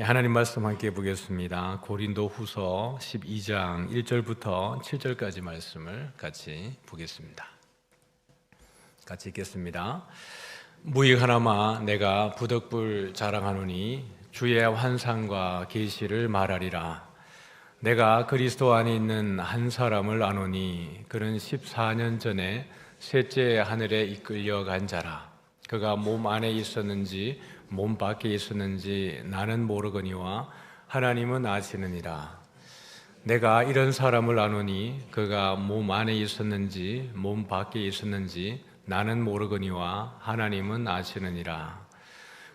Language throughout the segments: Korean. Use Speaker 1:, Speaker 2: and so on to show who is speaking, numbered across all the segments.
Speaker 1: 하나님 말씀 함께 보겠습니다. 고린도후서 12장 1절부터 7절까지 말씀을 같이 보겠습니다. 같이 읽겠습니다. 무익하나마 내가 부득불 자랑하노니 주의 환상과 계시를 말하리라. 내가 그리스도 안에 있는 한 사람을 아노니 그는 14년 전에 셋째 하늘에 이끌려 간 자라. 그가 몸 안에 있었는지 몸 밖에 있었는지 나는 모르거니와 하나님은 아시느니라. 내가 이런 사람을 아노니 그가 몸 안에 있었는지 몸 밖에 있었는지 나는 모르거니와 하나님은 아시느니라.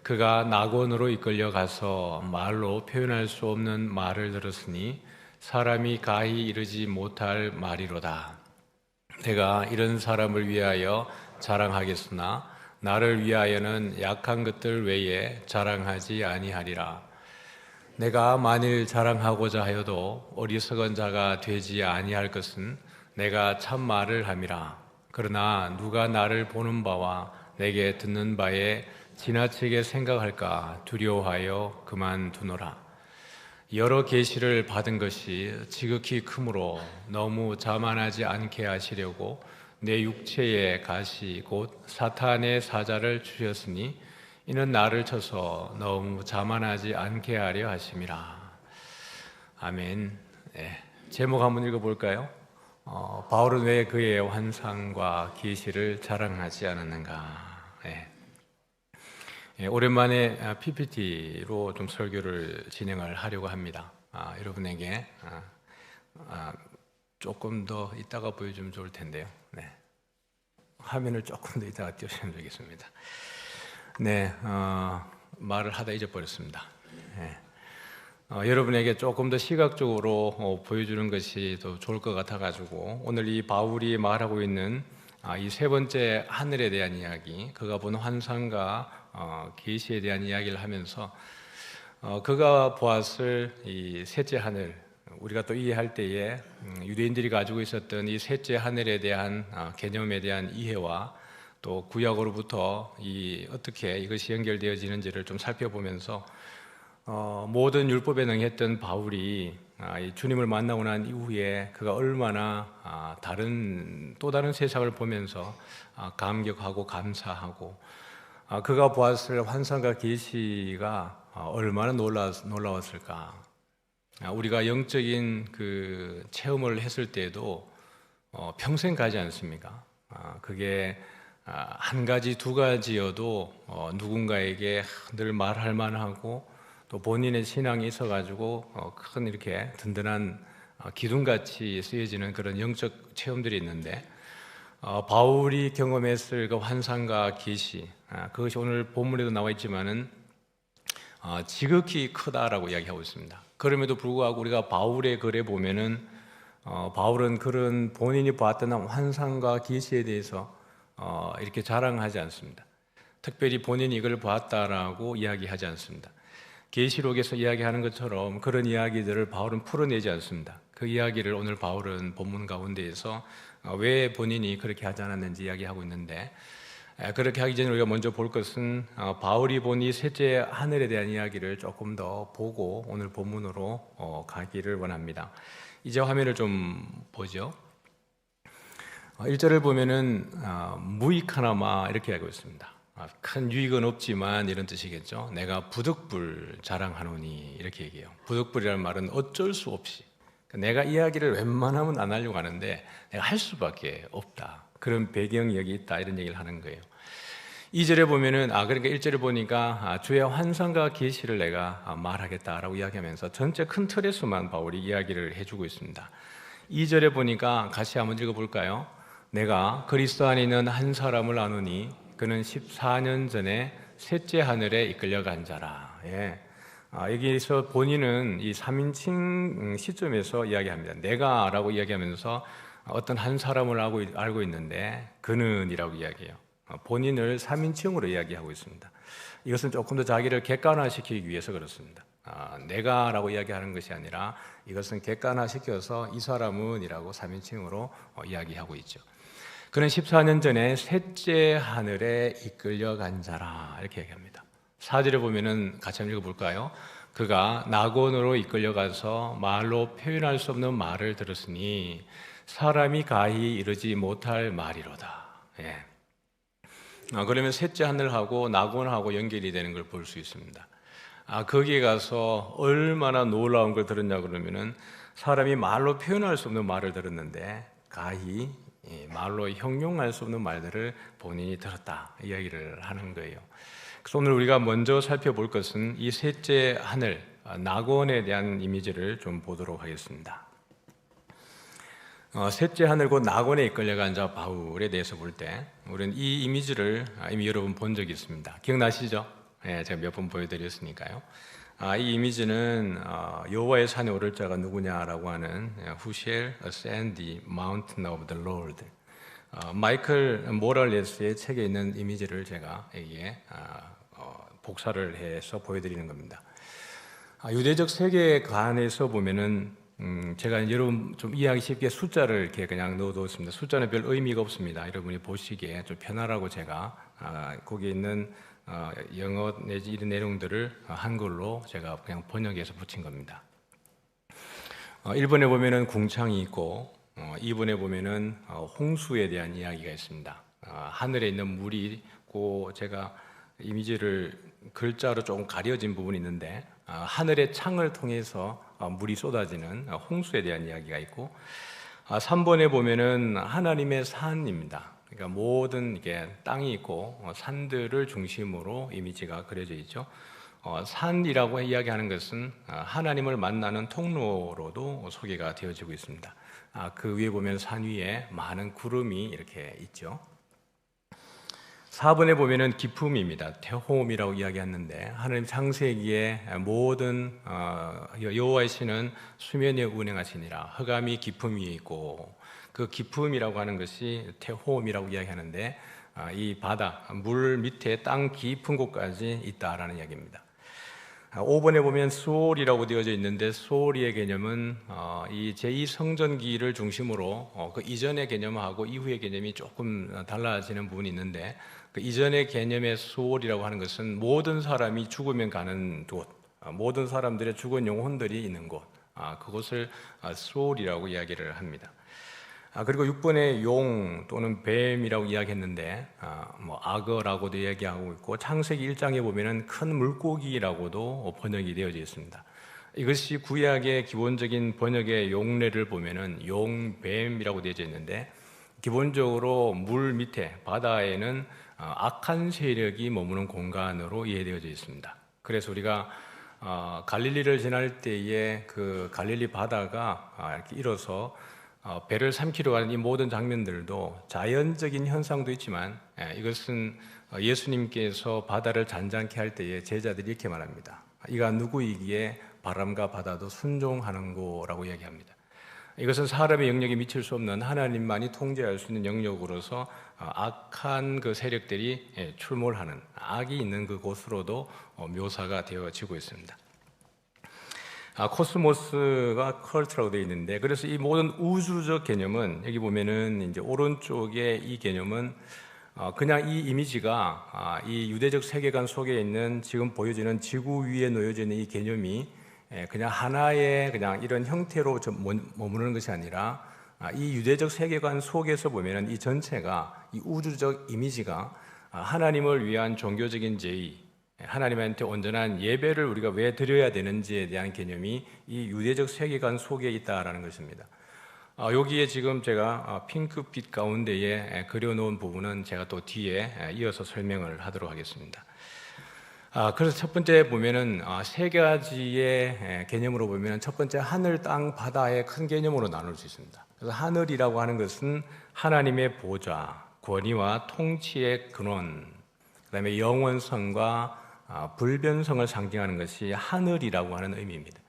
Speaker 1: 그가 낙원으로 이끌려 가서 말로 표현할 수 없는 말을 들었으니 사람이 가히 이르지 못할 말이로다. 내가 이런 사람을 위하여 자랑하겠으나 나를 위하여는 약한 것들 외에 자랑하지 아니하리라. 내가 만일 자랑하고자 하여도 어리석은 자가 되지 아니할 것은 내가 참 말을 함이라. 그러나 누가 나를 보는 바와 내게 듣는 바에 지나치게 생각할까 두려워하여 그만두노라. 여러 계시를 받은 것이 지극히 크므로 너무 자만하지 않게 하시려고 내 육체의 가시 곧 사탄의 사자를 주셨으니 이는 나를 쳐서 너무 자만하지 않게 하려 하심이라. 아멘. 제목 한번 읽어볼까요? 바울은 왜 그의 환상과 계시를 자랑하지 않았는가? 오랜만에 PPT로 좀 설교를 진행을 하려고 합니다. 여러분에게 조금 더 이따가 보여주면 좋을 텐데요. 화면을 조금 더 이따가 띄우시면 되겠습니다. 말을 하다 잊어버렸습니다. 여러분에게 조금 더 시각적으로 보여주는 것이 더 좋을 것 같아가지고 오늘 이 바울이 말하고 있는 이 세 번째 하늘에 대한 이야기, 그가 본 환상과 계시에 대한 이야기를 하면서 그가 보았을 이 셋째 하늘, 우리가 또 이해할 때에 유대인들이 가지고 있었던 이 셋째 하늘에 대한 개념에 대한 이해와 또 구약으로부터 어떻게 이것이 연결되어지는지를 좀 살펴보면서 모든 율법에 능했던 바울이 주님을 만나고 난 이후에 그가 얼마나 또 다른 세상을 보면서 감격하고 감사하고 그가 보았을 환상과 계시가 얼마나 놀라웠을까. 우리가 영적인 그 체험을 했을 때에도 평생 가지 않습니까? 그게 한 가지 두 가지여도 누군가에게 늘 말할 만하고 또 본인의 신앙이 있어가지고 큰 이렇게 든든한 기둥같이 쓰여지는 그런 영적 체험들이 있는데 바울이 경험했을 그 환상과 계시, 그것이 오늘 본문에도 나와 있지만은 지극히 크다라고 이야기하고 있습니다. 그럼에도 불구하고 우리가 바울의 글에 보면은 바울은 그런 본인이 봤던 환상과 계시에 대해서 이렇게 자랑하지 않습니다. 특별히 본인이 이걸 봤다라고 이야기하지 않습니다. 계시록에서 이야기하는 것처럼 그런 이야기들을 바울은 풀어내지 않습니다. 그 이야기를 오늘 바울은 본문 가운데에서 왜 본인이 그렇게 하지 않았는지 이야기하고 있는데, 그렇게 하기 전에 우리가 먼저 볼 것은 바울이 본 이 셋째 하늘에 대한 이야기를 조금 더 보고 오늘 본문으로 가기를 원합니다. 이제 화면을 좀 보죠. 1절을 보면은 무익하나마 이렇게 하고 있습니다. 큰 유익은 없지만 이런 뜻이겠죠. 내가 부득불 자랑하노니 이렇게 얘기해요. 부득불이라는 말은 어쩔 수 없이, 내가 이야기를 웬만하면 안 하려고 하는데 내가 할 수밖에 없다, 그런 배경이 여기 있다, 이런 얘기를 하는 거예요. 2절에 보면은 그러니까 1절에 보니까 주의 환상과 계시를 내가 말하겠다라고 이야기하면서 전체 큰 틀에서만 바울이 이야기를 해주고 있습니다. 2절에 보니까 같이 한번 읽어볼까요? 내가 그리스도 안에 있는 한 사람을 아노니 그는 14년 전에 셋째 하늘에 이끌려간 자라. 여기서 본인은 이 3인칭 시점에서 이야기합니다. 내가라고 이야기하면서 어떤 한 사람을 알고 있는데 그는 이라고 이야기해요. 본인을 3인칭으로 이야기하고 있습니다. 이것은 조금 더 자기를 객관화시키기 위해서 그렇습니다. 내가라고 이야기하는 것이 아니라 이것은 객관화시켜서 이 사람은 이라고 3인칭으로 이야기하고 있죠. 그는 14년 전에 셋째 하늘에 이끌려간 자라, 이렇게 얘기합니다. 4절에 보면은 같이 한번 읽어볼까요? 그가 낙원으로 이끌려가서 말로 표현할 수 없는 말을 들었으니 사람이 가히 이르지 못할 말이로다. 예. 그러면 셋째 하늘하고 낙원하고 연결이 되는 걸 볼 수 있습니다. 거기에 가서 얼마나 놀라운 걸 들었냐 그러면은 사람이 말로 표현할 수 없는 말을 들었는데 가히 말로 형용할 수 없는 말들을 본인이 들었다 이야기를 하는 거예요. 그래서 오늘 우리가 먼저 살펴볼 것은 이 셋째 하늘 낙원에 대한 이미지를 좀 보도록 하겠습니다. 셋째 하늘 곧 낙원에 이끌려간 자 바울에 대해서 볼 때 우리는 이 이미지를 이미 여러분 본 적이 있습니다. 기억나시죠? 제가 몇 번 보여드렸으니까요. 이 이미지는 여호와의 산에 오를 자가 누구냐라고 하는 Who shall ascend the mountain of the Lord, 마이클 모랄레스의 책에 있는 이미지를 제가 여기에 복사를 해서 보여드리는 겁니다. 유대적 세계관에서 보면은 제가 여러분 좀 이해하기 쉽게 숫자를 이렇게 그냥 넣어두었습니다. 숫자는 별 의미가 없습니다. 여러분이 보시기에 좀 편하라고 제가 거기에 있는 영어 내지 이런 내용들을 한글로 제가 그냥 번역해서 붙인 겁니다. 1번에 보면은 궁창이 있고 2번에 보면은 홍수에 대한 이야기가 있습니다. 하늘에 있는 물이 있고 제가 이미지를 글자로 조금 가려진 부분이 있는데 하늘의 창을 통해서 물이 쏟아지는 홍수에 대한 이야기가 있고 3번에 보면은 하나님의 산입니다. 그러니까 모든 이게 땅이 있고 산들을 중심으로 이미지가 그려져 있죠. 산이라고 이야기하는 것은 하나님을 만나는 통로로도 소개가 되어지고 있습니다. 그 위에 보면 산 위에 많은 구름이 이렇게 있죠. 4번에 보면은 기품입니다. 테홈이라고 이야기하는데 하나님 창세기에 모든 여호와의 신은 수면에 운행하시니라. 흑암이 기품 위에 있고 그 기품이라고 하는 것이 테홈이라고 이야기하는데 이 바다, 물 밑에 땅 깊은 곳까지 있다라는 이야기입니다. 5번에 보면 소올이라고 되어져 있는데 소올의 개념은 이 제2성전기를 중심으로 그 이전의 개념하고 이후의 개념이 조금 달라지는 부분이 있는데 그 이전의 개념의 소올이라고 하는 것은 모든 사람이 죽으면 가는 곳, 모든 사람들의 죽은 영혼들이 있는 곳, 그것을 소올이라고 이야기를 합니다. 그리고 6번에 용 또는 뱀이라고 이야기했는데 악어라고도 이야기하고 있고 창세기 1장에 보면은 큰 물고기라고도 번역이 되어져 있습니다. 이것이 구약의 기본적인 번역의 용례를 보면은 용, 뱀이라고 되어져 있는데 기본적으로 물 밑에 바다에는 악한 세력이 머무는 공간으로 이해되어져 있습니다. 그래서 우리가 갈릴리를 지날 때에 그 갈릴리 바다가 이렇게 일어서 배를 삼키러 가는 이 모든 장면들도 자연적인 현상도 있지만 이것은 예수님께서 바다를 잔잔케 할 때에 제자들이 이렇게 말합니다. 이가 누구이기에 바람과 바다도 순종하는 거라고 이야기합니다. 이것은 사람의 영역에 미칠 수 없는 하나님만이 통제할 수 있는 영역으로서 악한 그 세력들이 출몰하는 악이 있는 그곳으로도 묘사가 되어지고 있습니다. 코스모스가 컬트라고 되어 있는데 그래서 이 모든 우주적 개념은 여기 보면은 이제 오른쪽에 이 개념은 그냥 이 이미지가 이 유대적 세계관 속에 있는 지금 보여지는 지구 위에 놓여져 있는 이 개념이 그냥 하나의 그냥 이런 형태로 머무르는 것이 아니라 이 유대적 세계관 속에서 보면은 이 전체가 이 우주적 이미지가 하나님을 위한 종교적인 제의, 하나님한테 온전한 예배를 우리가 왜 드려야 되는지에 대한 개념이 이 유대적 세계관 속에 있다라는 것입니다. 여기에 지금 제가 핑크빛 가운데에 그려놓은 부분은 제가 또 뒤에 이어서 설명을 하도록 하겠습니다. 그래서 첫 번째 보면은 세 가지의 개념으로 보면 첫 번째 하늘, 땅, 바다의 큰 개념으로 나눌 수 있습니다. 그래서 하늘이라고 하는 것은 하나님의 보좌, 권위와 통치의 근원, 그다음에 영원성과 불변성을 상징하는 것이 하늘이라고 하는 의미입니다.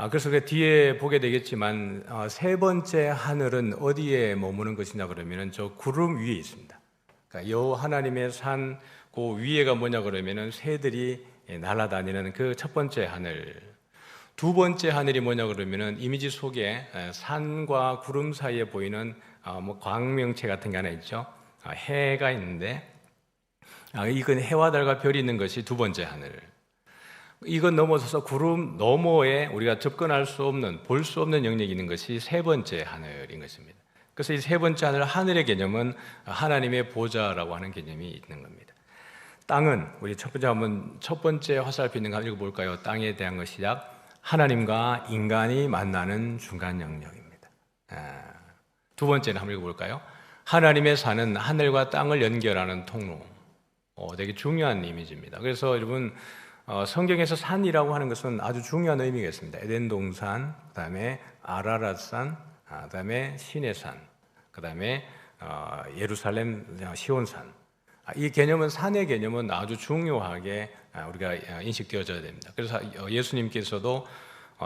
Speaker 1: 그래서 그 뒤에 보게 되겠지만 세 번째 하늘은 어디에 머무는 것이냐 그러면은 저 구름 위에 있습니다. 그러니까 여호와 하나님의 산 그 위에가 뭐냐 그러면은 새들이 날아다니는 그 첫 번째 하늘. 두 번째 하늘이 뭐냐 그러면은 이미지 속에 산과 구름 사이에 보이는 광명체 같은 게 하나 있죠. 해가 있는데 이건 해와 달과 별이 있는 것이 두 번째 하늘. 이건 넘어서서 구름 너머에 우리가 접근할 수 없는, 볼 수 없는 영역이 있는 것이 세 번째 하늘인 것입니다. 그래서 이 세 번째 하늘, 하늘의 개념은 하나님의 보좌라고 하는 개념이 있는 겁니다. 땅은 우리 첫 번째 화살표 있는 거 한번 읽어볼까요? 땅에 대한 것 시작. 하나님과 인간이 만나는 중간 영역입니다. 두 번째는 한번 읽어볼까요? 하나님의 산은 하늘과 땅을 연결하는 통로. 되게 중요한 이미지입니다. 그래서 여러분 성경에서 산이라고 하는 것은 아주 중요한 의미가 있습니다. 에덴 동산, 그다음에 아라랏산, 그다음에 시내산, 그다음에 예루살렘 시온산. 이 개념은, 산의 개념은 아주 중요하게 우리가 인식되어져야 됩니다. 그래서 예수님께서도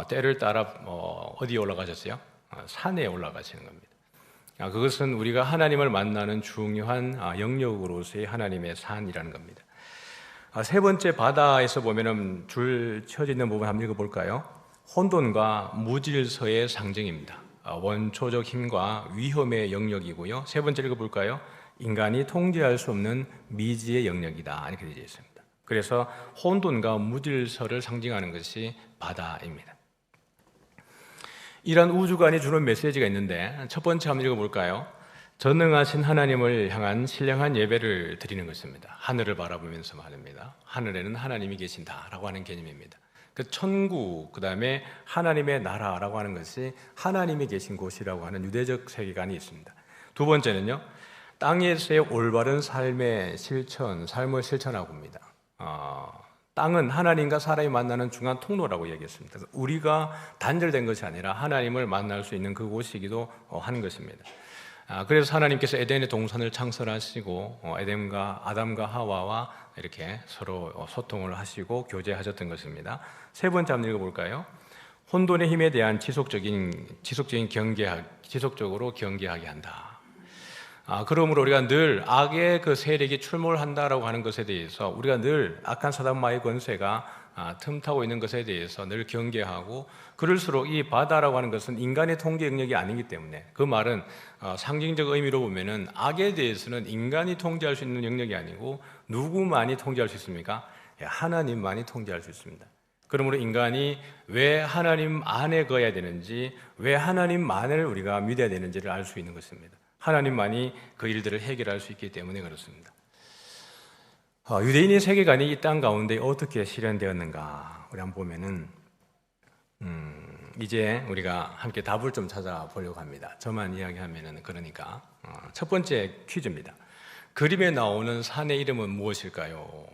Speaker 1: 때를 따라 어디에 올라가셨어요? 산에 올라가시는 겁니다. 그것은 우리가 하나님을 만나는 중요한 영역으로서의 하나님의 산이라는 겁니다. 세 번째 바다에서 보면은 줄 쳐져 있는 부분 한번 읽어볼까요? 혼돈과 무질서의 상징입니다. 원초적 힘과 위험의 영역이고요. 세 번째 읽어볼까요? 인간이 통제할 수 없는 미지의 영역이다, 이렇게 되어 있습니다. 그래서 혼돈과 무질서를 상징하는 것이 바다입니다. 이런 우주관이 주는 메시지가 있는데 첫 번째 한번 읽어볼까요? 전능하신 하나님을 향한 신령한 예배를 드리는 것입니다. 하늘을 바라보면서 말입니다. 하늘에는 하나님이 계신다라고 하는 개념입니다. 그 천국, 그 다음에 하나님의 나라라고 하는 것이 하나님이 계신 곳이라고 하는 유대적 세계관이 있습니다. 두 번째는요, 땅에서의 올바른 삶의 실천, 삶을 실천하고 입니다. 땅은 하나님과 사람이 만나는 중간 통로라고 얘기했습니다. 그래서 우리가 단절된 것이 아니라 하나님을 만날 수 있는 그곳이기도 한 것입니다. 그래서 하나님께서 에덴의 동산을 창설하시고 아담과 하와와 이렇게 서로 소통을 하시고 교제하셨던 것입니다. 세 번째 한번 읽어볼까요? 혼돈의 힘에 대한 지속적으로 경계하게 한다. 그러므로 우리가 늘 악의 그 세력이 출몰한다라고 하는 것에 대해서 우리가 늘 악한 사단마의 권세가 틈타고 있는 것에 대해서 늘 경계하고, 그럴수록 이 바다라고 하는 것은 인간의 통제 영역이 아니기 때문에, 그 말은 상징적 의미로 보면은 악에 대해서는 인간이 통제할 수 있는 영역이 아니고 누구만이 통제할 수 있습니까? 하나님만이 통제할 수 있습니다. 그러므로 인간이 왜 하나님 안에 거해야 되는지, 왜 하나님만을 우리가 믿어야 되는지를 알 수 있는 것입니다. 하나님만이 그 일들을 해결할 수 있기 때문에 그렇습니다. 유대인의 세계관이 이 땅 가운데 어떻게 실현되었는가 우리 한번 보면은 이제 우리가 함께 답을 좀 찾아보려고 합니다. 저만 이야기하면은 그러니까 첫 번째 퀴즈입니다. 그림에 나오는 산의 이름은 무엇일까요?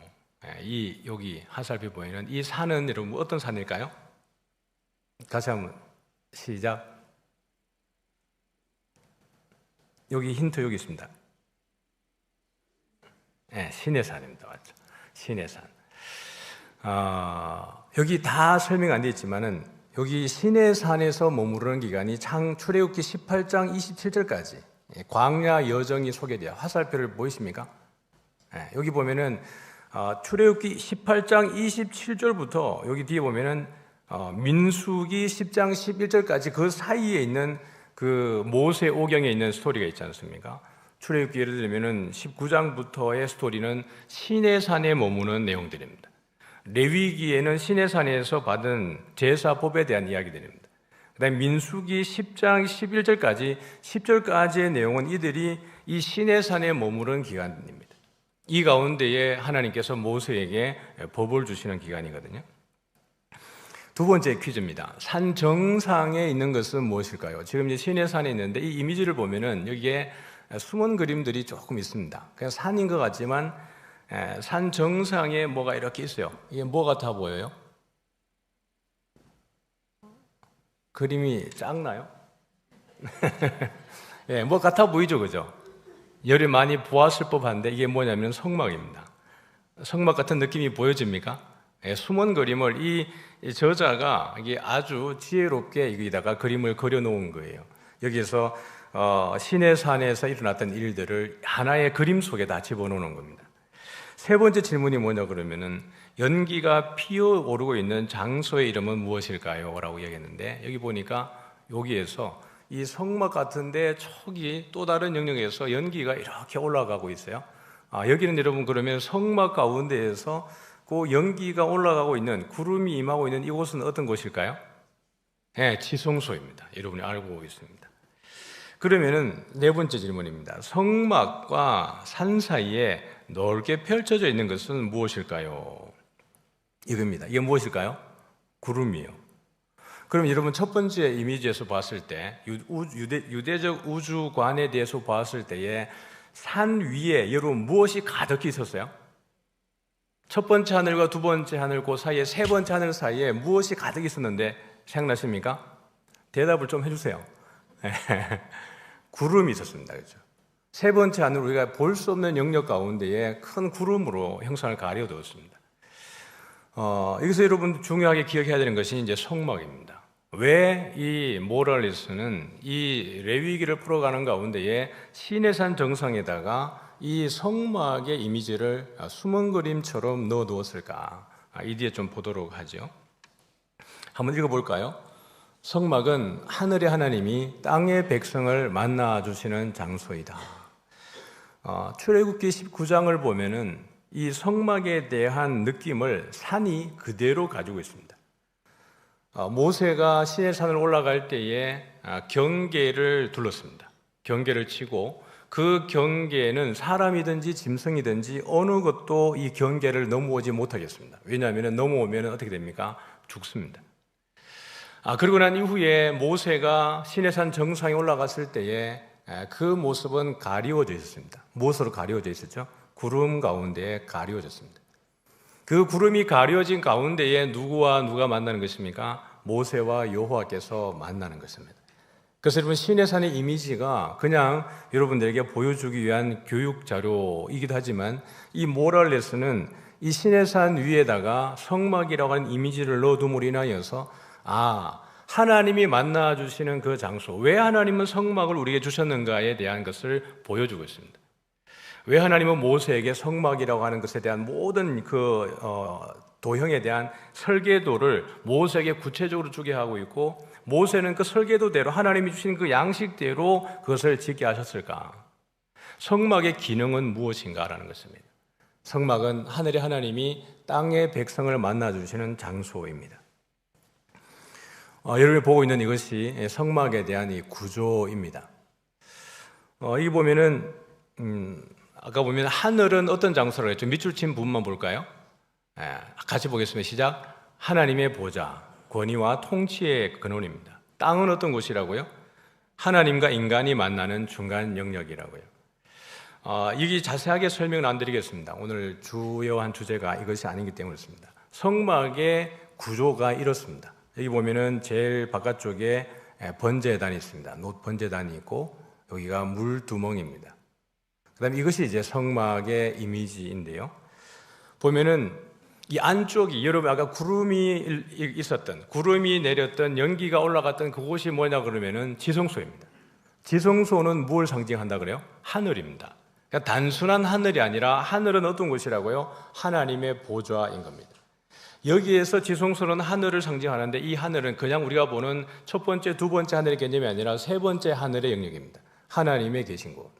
Speaker 1: 여기 화살표 보이는 이 산은 여러분 어떤 산일까요? 다시 한번 시작. 여기 힌트 여기 있습니다. 시내산입니다. 맞죠? 시내산. 여기 다 설명 안 되어 있지만은 여기 시내산에서 머무르는 기간이 출애굽기 18장 27절까지 광야 여정이 소개돼요. 화살표를 보이십니까? 여기 보면은 출애굽기 18장 27절부터 여기 뒤에 보면은 민수기 10장 11절까지 그 사이에 있는 그 모세 오경에 있는 스토리가 있지 않습니까? 출애굽기 예를 들면은 19장부터의 스토리는 시내산에 머무는 내용들입니다. 레위기에는 시내산에서 받은 제사법에 대한 이야기들입니다. 그다음에 민수기 10장 11절까지 10절까지의 내용은 이들이 이 시내산에 머무른 기간입니다. 이 가운데에 하나님께서 모세에게 법을 주시는 기간이거든요. 두 번째 퀴즈입니다. 산 정상에 있는 것은 무엇일까요? 지금 이제 시내산에 있는데 이 이미지를 보면은 여기에 숨은 그림들이 조금 있습니다. 그냥 산인 것 같지만 산 정상에 뭐가 이렇게 있어요. 이게 뭐 같아 보여요? 그림이 작나요? 뭐 같아 보이죠, 그죠? 열이 많이 보았을 법한데 이게 뭐냐면 성막입니다. 성막 같은 느낌이 보여집니까? 숨은 그림을 이 저자가 이게 아주 지혜롭게 여기다가 그림을 그려놓은 거예요. 여기서 시내산에서 일어났던 일들을 하나의 그림 속에 다 집어넣는 겁니다. 세 번째 질문이 뭐냐 그러면은 연기가 피어오르고 있는 장소의 이름은 무엇일까요? 라고 얘기했는데 여기 보니까 여기에서 이 성막 같은데 저기 또 다른 영역에서 연기가 이렇게 올라가고 있어요. 여기는 여러분 그러면 성막 가운데에서 그 연기가 올라가고 있는, 구름이 임하고 있는 이곳은 어떤 곳일까요? 네, 지성소입니다. 여러분이 알고 있습니다. 그러면은 네 번째 질문입니다. 성막과 산 사이에 넓게 펼쳐져 있는 것은 무엇일까요? 이겁니다. 이게 무엇일까요? 구름이요. 그럼 여러분 첫 번째 이미지에서 봤을 때, 유대적 우주관에 대해서 봤을 때에 산 위에 여러분 무엇이 가득히 있었어요? 첫 번째 하늘과 두 번째 하늘, 그 사이에 세 번째 하늘 사이에 무엇이 가득 있었는데 생각나십니까? 대답을 좀 해주세요. 구름이 있었습니다. 그렇죠? 세 번째 하늘, 우리가 볼 수 없는 영역 가운데에 큰 구름으로 형상을 가려두었습니다. 여기서 여러분 중요하게 기억해야 되는 것이 이제 성막입니다. 왜 이 모랄리스는 이 레위기를 풀어가는 가운데에 시내산 정상에다가 이 성막의 이미지를 숨은 그림처럼 넣어두었을까? 이 뒤에 좀 보도록 하죠. 한번 읽어볼까요? 성막은 하늘의 하나님이 땅의 백성을 만나주시는 장소이다. 출애굽기 19장을 보면은 이 성막에 대한 느낌을 산이 그대로 가지고 있습니다. 모세가 시내산을 올라갈 때에 경계를 둘렀습니다. 경계를 치고 그 경계에는 사람이든지 짐승이든지 어느 것도 이 경계를 넘어오지 못하겠습니다. 왜냐하면 넘어오면 어떻게 됩니까? 죽습니다. 그리고 난 이후에 모세가 시내산 정상에 올라갔을 때에 그 모습은 가리워져 있었습니다. 무엇으로 가리워져 있었죠? 구름 가운데에 가리워졌습니다. 그 구름이 가려진 가운데에 누구와 누가 만나는 것입니까? 모세와 여호와께서 만나는 것입니다. 그래서 여러분 시내산의 이미지가 그냥 여러분들에게 보여주기 위한 교육 자료이기도 하지만 이 모랄레스는 이 시내산 위에다가 성막이라고 하는 이미지를 넣어둠으로 인하여서 하나님이 만나주시는 그 장소, 왜 하나님은 성막을 우리에게 주셨는가에 대한 것을 보여주고 있습니다. 왜 하나님은 모세에게 성막이라고 하는 것에 대한 모든 도형에 대한 설계도를 모세에게 구체적으로 주게 하고 있고, 모세는 그 설계도대로 하나님이 주신 그 양식대로 그것을 짓게 하셨을까? 성막의 기능은 무엇인가라는 것입니다. 성막은 하늘의 하나님이 땅의 백성을 만나주시는 장소입니다. 여러분이 보고 있는 이것이 성막에 대한 이 구조입니다. 여기 보면은 아까 보면 하늘은 어떤 장소라고 했죠? 밑줄 친 부분만 볼까요? 같이 보겠습니다. 시작. 하나님의 보좌, 권위와 통치의 근원입니다. 땅은 어떤 곳이라고요? 하나님과 인간이 만나는 중간 영역이라고요. 여기 자세하게 설명은 안 드리겠습니다. 오늘 주요한 주제가 이것이 아니기 때문에 그렇습니다. 성막의 구조가 이렇습니다. 여기 보면은 제일 바깥쪽에 번제단이 있습니다. 놋 번제단이 있고 여기가 물두멍입니다. 그다음에 이것이 이제 성막의 이미지인데요. 보면은 이 안쪽이 여러분 아까 구름이 있었던, 구름이 내렸던, 연기가 올라갔던 그곳이 뭐냐 그러면은 지성소입니다. 지성소는 무엇을 상징한다 그래요? 하늘입니다. 그러니까 단순한 하늘이 아니라 하늘은 어떤 곳이라고요? 하나님의 보좌인 겁니다. 여기에서 지성소는 하늘을 상징하는데 이 하늘은 그냥 우리가 보는 첫 번째, 두 번째 하늘의 개념이 아니라 세 번째 하늘의 영역입니다. 하나님의 계신 곳.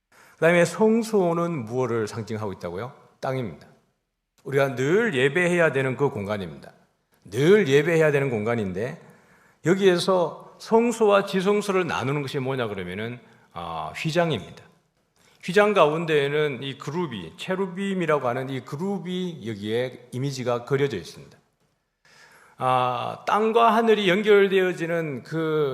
Speaker 1: 그 다음에 성소는 무엇을 상징하고 있다고요? 땅입니다. 우리가 늘 예배해야 되는 그 공간입니다. 늘 예배해야 되는 공간인데 여기에서 성소와 지성소를 나누는 것이 뭐냐 그러면은 휘장입니다. 휘장 가운데에는 이 그룹이, 체루빔이라고 하는 이 그룹이 여기에 이미지가 그려져 있습니다. 땅과 하늘이 연결되어지는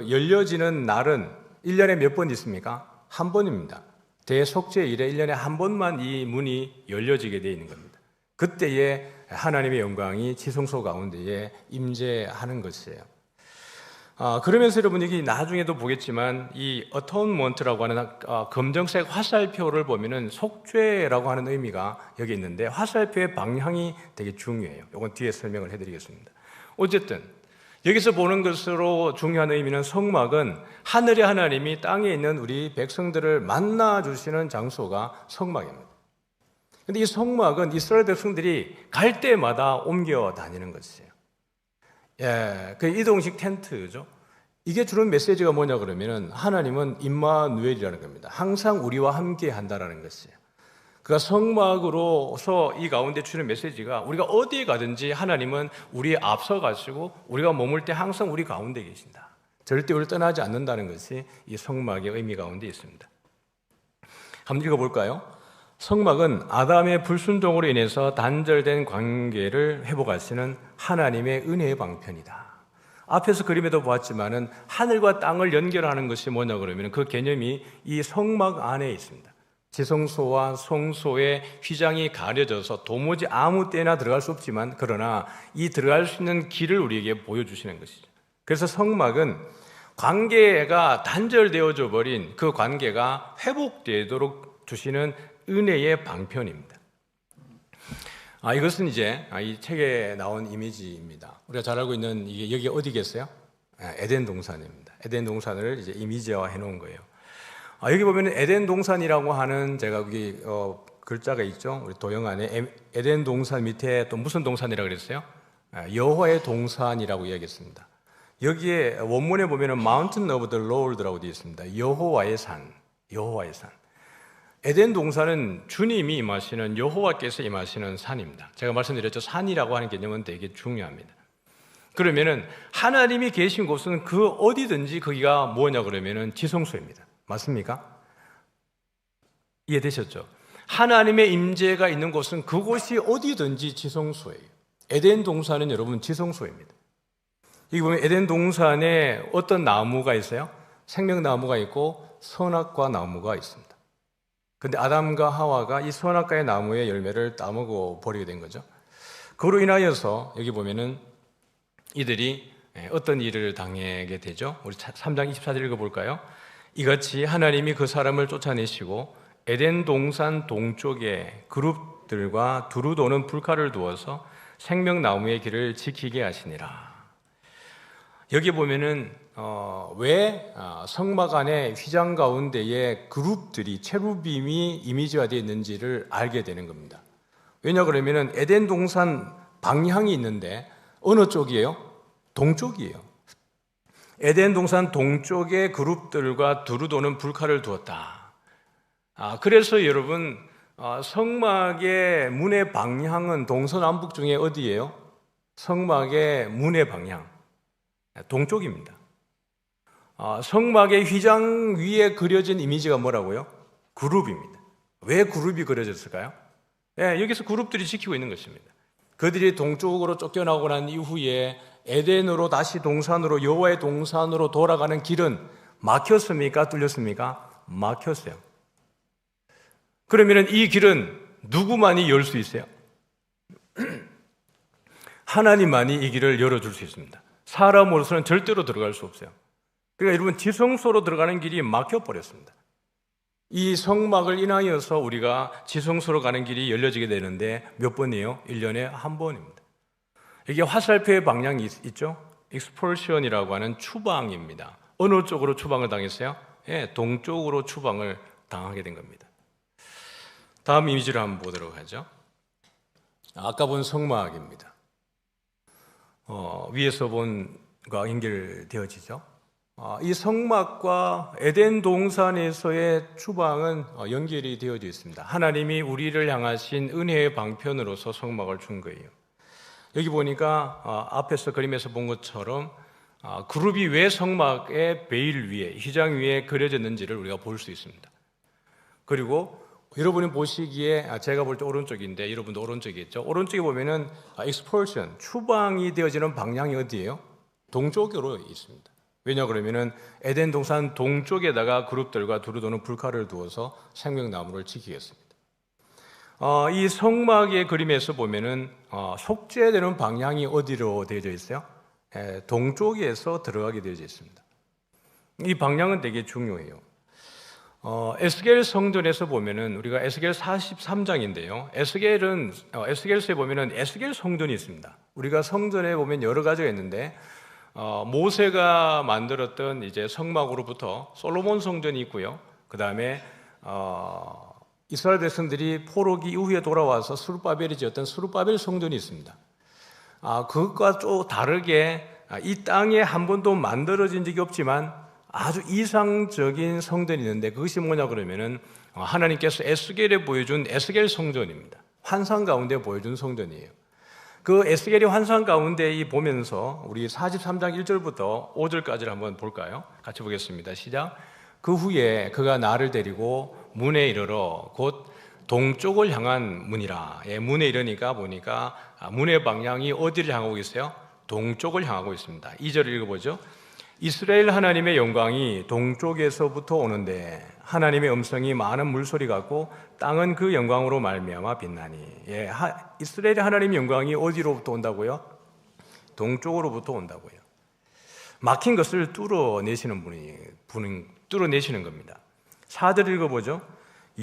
Speaker 1: 열려지는 날은 1년에 몇 번 있습니까? 한 번입니다. 대속죄 이래 1년에 한 번만 이 문이 열려지게 되어 있는 겁니다. 그때에 하나님의 영광이 지성소 가운데에 임재하는 것이에요. 그러면서 여러분 여기 나중에도 보겠지만 이 어톤먼트라고 하는 검정색 화살표를 보면은 속죄라고 하는 의미가 여기 있는데 화살표의 방향이 되게 중요해요. 이건 뒤에 설명을 해드리겠습니다. 어쨌든 여기서 보는 것으로 중요한 의미는 성막은 하늘의 하나님이 땅에 있는 우리 백성들을 만나주시는 장소가 성막입니다. 그런데 이 성막은 이스라엘 백성들이 갈 때마다 옮겨 다니는 것이에요. 그 이동식 텐트죠. 이게 주는 메시지가 뭐냐 그러면은 하나님은 임마누엘이라는 겁니다. 항상 우리와 함께 한다라는 것이에요. 그러니까 성막으로서 이 가운데 주는 메시지가 우리가 어디에 가든지 하나님은 우리에 앞서 가시고 우리가 머물 때 항상 우리 가운데 계신다. 절대 우리를 떠나지 않는다는 것이 이 성막의 의미 가운데 있습니다. 한번 읽어볼까요? 성막은 아담의 불순종으로 인해서 단절된 관계를 회복하시는 하나님의 은혜의 방편이다. 앞에서 그림에도 보았지만은 하늘과 땅을 연결하는 것이 뭐냐 그러면 그 개념이 이 성막 안에 있습니다. 지성소와 성소의 휘장이 가려져서 도무지 아무 때나 들어갈 수 없지만 그러나 이 들어갈 수 있는 길을 우리에게 보여주시는 것이죠. 그래서 성막은 관계가 단절되어져 버린 그 관계가 회복되도록 주시는 은혜의 방편입니다. 이것은 이제 이 책에 나온 이미지입니다. 우리가 잘 알고 있는 이게 여기 어디겠어요? 에덴 동산입니다. 에덴 동산을 이제 이미지화 해놓은 거예요. 여기 보면은 에덴 동산이라고 하는 제가 여기 글자가 있죠. 우리 도형 안에 에덴 동산 밑에 또 무슨 동산이라고 그랬어요? 여호와의 동산이라고 이야기했습니다. 여기에 원문에 보면은 Mountain of the Lord라고 되어 있습니다. 여호와의 산, 여호와의 산. 에덴 동산은 주님이 임하시는 여호와께서 임하시는 산입니다. 제가 말씀드렸죠. 산이라고 하는 개념은 되게 중요합니다. 그러면은 하나님이 계신 곳은 그 어디든지 거기가 뭐냐 그러면은 지성소입니다. 맞습니까? 이해되셨죠? 하나님의 임재가 있는 곳은 그곳이 어디든지 지성소예요. 에덴 동산은 여러분 지성소입니다. 여기 보면 에덴 동산에 어떤 나무가 있어요? 생명나무가 있고 선악과 나무가 있습니다. 근데 아담과 하와가 이 선악과의 나무의 열매를 따먹어 버리게 된 거죠. 그로 인하여서 여기 보면은 이들이 어떤 일을 당하게 되죠? 우리 3장 24절 읽어볼까요? 이같이 하나님이 그 사람을 쫓아내시고 에덴 동산 동쪽에 그룹들과 두루 도는 불칼을 두어서 생명나무의 길을 지키게 하시니라. 여기 보면은 왜 성막 안에 휘장 가운데에 그룹들이 체루빔이 이미지화되어 있는지를 알게 되는 겁니다. 왜냐 그러면은 에덴 동산 방향이 있는데 어느 쪽이에요? 동쪽이에요. 에덴 동산 동쪽에 그룹들과 두루 도는 불칼을 두었다. 그래서 여러분 성막의 문의 방향은 동서남북 중에 어디예요? 성막의 문의 방향 동쪽입니다. 성막의 휘장 위에 그려진 이미지가 뭐라고요? 그룹입니다. 왜 그룹이 그려졌을까요? 여기서 그룹들이 지키고 있는 것입니다. 그들이 동쪽으로 쫓겨나고 난 이후에 에덴으로 다시 동산으로 여호와의 동산으로 돌아가는 길은 막혔습니까? 뚫렸습니까? 막혔어요. 그러면 이 길은 누구만이 열 수 있어요? 하나님만이 이 길을 열어줄 수 있습니다. 사람으로서는 절대로 들어갈 수 없어요. 그러니까 여러분 지성소로 들어가는 길이 막혀버렸습니다. 이 성막을 인하여서 우리가 지성소로 가는 길이 열려지게 되는데 몇 번이에요? 1년에 한 번입니다. 이게 화살표의 방향이 있죠? 익스펄션이라고 하는 추방입니다. 어느 쪽으로 추방을 당했어요? 동쪽으로 추방을 당하게 된 겁니다. 다음 이미지를 한번 보도록 하죠. 아까 본 성막입니다. 위에서 본 것과 연결되어지죠. 이 성막과 에덴 동산에서의 추방은 연결이 되어져 있습니다. 하나님이 우리를 향하신 은혜의 방편으로서 성막을 준 거예요. 여기 보니까 앞에서 그림에서 본 것처럼 그룹이 왜 성막의 베일 위에, 휘장 위에 그려졌는지를 우리가 볼 수 있습니다. 그리고 여러분이 보시기에 제가 볼 때 오른쪽인데 여러분도 오른쪽이겠죠. 오른쪽에 보면은 expulsion, 추방이 되어지는 방향이 어디예요? 동쪽으로 있습니다. 왜냐 그러면은 에덴 동산 동쪽에다가 그룹들과 두루 도는 불칼을 두어서 생명나무를 지키겠습니다. 이 성막의 그림에서 보면은 속죄되는 방향이 어디로 되어져 있어요? 동쪽에서 들어가게 되어져 있습니다. 이 방향은 되게 중요해요. 에스겔 성전에서 보면은 우리가 에스겔 43장인데요. 에스겔서에 보면은 에스겔 성전이 있습니다. 우리가 성전에 보면 여러 가지가 있는데 모세가 만들었던 이제 성막으로부터 솔로몬 성전이 있고요. 그 다음에 이스라엘 백성들이 포로기 이후에 돌아와서 스룹바벨이 지었던 스룹바벨 성전이 있습니다. 그것과 좀 다르게 이 땅에 한 번도 만들어진 적이 없지만 아주 이상적인 성전이 있는데 그것이 뭐냐 그러면은 하나님께서 에스겔에 보여준 에스겔 성전입니다. 환상 가운데 보여준 성전이에요. 그 에스겔의 환상 가운데 이 보면서 우리 43장 1절부터 5절까지를 한번 볼까요? 같이 보겠습니다. 시작. 그 후에 그가 나를 데리고 문에 이르러 곧 동쪽을 향한 문이라. 문에 이르니까 보니까 문의 방향이 어디를 향하고 있어요? 동쪽을 향하고 있습니다. 2절을 읽어보죠. 이스라엘 하나님의 영광이 동쪽에서부터 오는데 하나님의 음성이 많은 물소리 같고 땅은 그 영광으로 말미암아 빛나니. 이스라엘 하나님의 영광이 어디로부터 온다고요? 동쪽으로부터 온다고요. 막힌 것을 뚫어내시는 분이 뚫어내시는 겁니다. 4절 읽어보죠.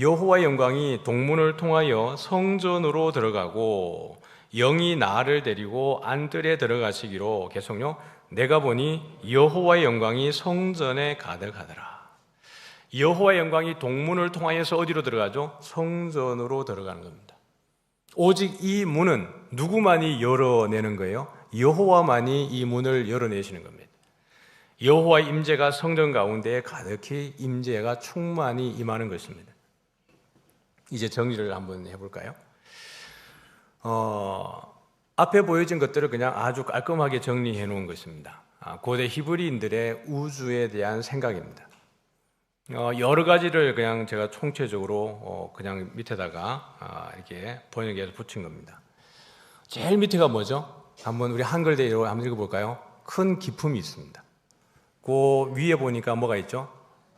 Speaker 1: 여호와의 영광이 동문을 통하여 성전으로 들어가고 영이 나를 데리고 안뜰에 들어가시기로. 계속요. 내가 보니 여호와의 영광이 성전에 가득하더라. 여호와의 영광이 동문을 통하여서 어디로 들어가죠? 성전으로 들어가는 겁니다. 오직 이 문은 누구만이 열어내는 거예요? 여호와만이 이 문을 열어내시는 겁니다. 여호와의 임재가 성전 가운데에 가득히 임재가 충만히 임하는 것입니다. 이제 정리를 한번 해볼까요? 앞에 보여진 것들을 그냥 아주 깔끔하게 정리해 놓은 것입니다. 고대 히브리인들의 우주에 대한 생각입니다. 여러 가지를 그냥 제가 총체적으로 그냥 밑에다가 이렇게 번역해서 붙인 겁니다. 제일 밑에가 뭐죠? 한번 우리 한글대로 한번 읽어볼까요? 큰 기품이 있습니다. 그 위에 보니까 뭐가 있죠?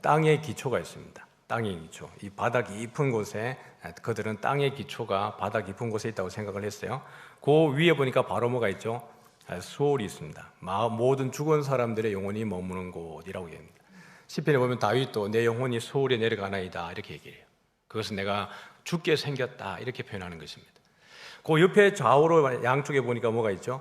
Speaker 1: 땅의 기초가 있습니다. 땅의 기초. 이 바다 깊은 곳에, 그들은 땅의 기초가 바다 깊은 곳에 있다고 생각을 했어요. 그 위에 보니까 바로 뭐가 있죠? 수월이 있습니다. 모든 죽은 사람들의 영혼이 머무는 곳이라고 얘기합니다. 시편에 보면 다윗도 내 영혼이 수월에 내려가나이다 이렇게 얘기해요. 그것은 내가 죽게 생겼다 이렇게 표현하는 것입니다. 그 옆에 좌우로 양쪽에 보니까 뭐가 있죠?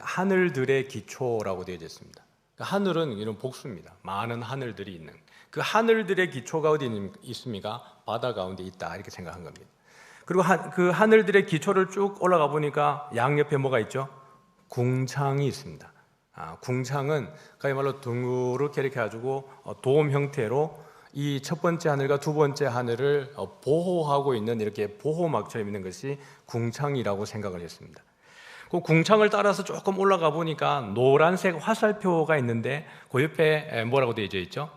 Speaker 1: 하늘들의 기초라고 되어 있습니다. 하늘은 이런 복수입니다. 많은 하늘들이 있는. 그 하늘들의 기초가 어디 있습니까? 바다 가운데 있다 이렇게 생각한 겁니다. 그리고 그 하늘들의 기초를 쭉 올라가 보니까 양옆에 뭐가 있죠? 궁창이 있습니다. 궁창은 그야말로 둥그렇게 이렇게 해가지고 돔 형태로 이 첫 번째 하늘과 두 번째 하늘을 보호하고 있는 이렇게 보호막처럼 있는 것이 궁창이라고 생각을 했습니다. 그 궁창을 따라서 조금 올라가 보니까 노란색 화살표가 있는데 그 옆에 뭐라고 되어 있죠?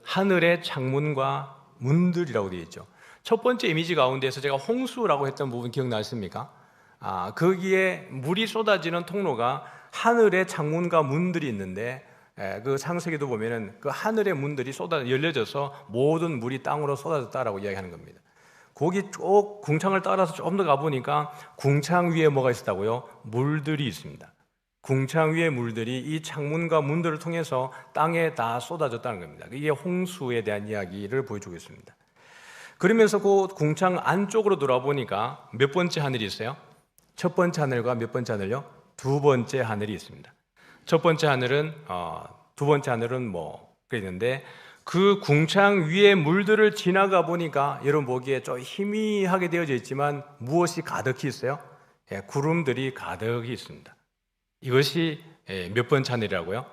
Speaker 1: 하늘의 창문과 문들이라고 되어 있죠. 첫 번째 이미지 가운데서 제가 홍수라고 했던 부분 기억나십니까? 거기에 물이 쏟아지는 통로가 하늘의 창문과 문들이 있는데 그 창세기도 보면은 그 하늘의 문들이 열려져서 모든 물이 땅으로 쏟아졌다라고 이야기하는 겁니다. 거기 쭉 궁창을 따라서 조금 더 가보니까 궁창 위에 뭐가 있었다고요? 물들이 있습니다. 궁창 위의 물들이 이 창문과 문들을 통해서 땅에 다 쏟아졌다는 겁니다. 이게 홍수에 대한 이야기를 보여주고 있습니다. 그러면서 그 궁창 안쪽으로 돌아보니까 몇 번째 하늘이 있어요? 첫 번째 하늘과 몇 번째 하늘요? 두 번째 하늘이 있습니다. 첫 번째 하늘은 두 번째 하늘은 뭐 그랬는데 그 궁창 위의 물들을 지나가 보니까 여러분 보기에 좀 희미하게 되어져 있지만 무엇이 가득히 있어요? 구름들이 가득히 있습니다. 이것이 몇 번째 하늘이라고요?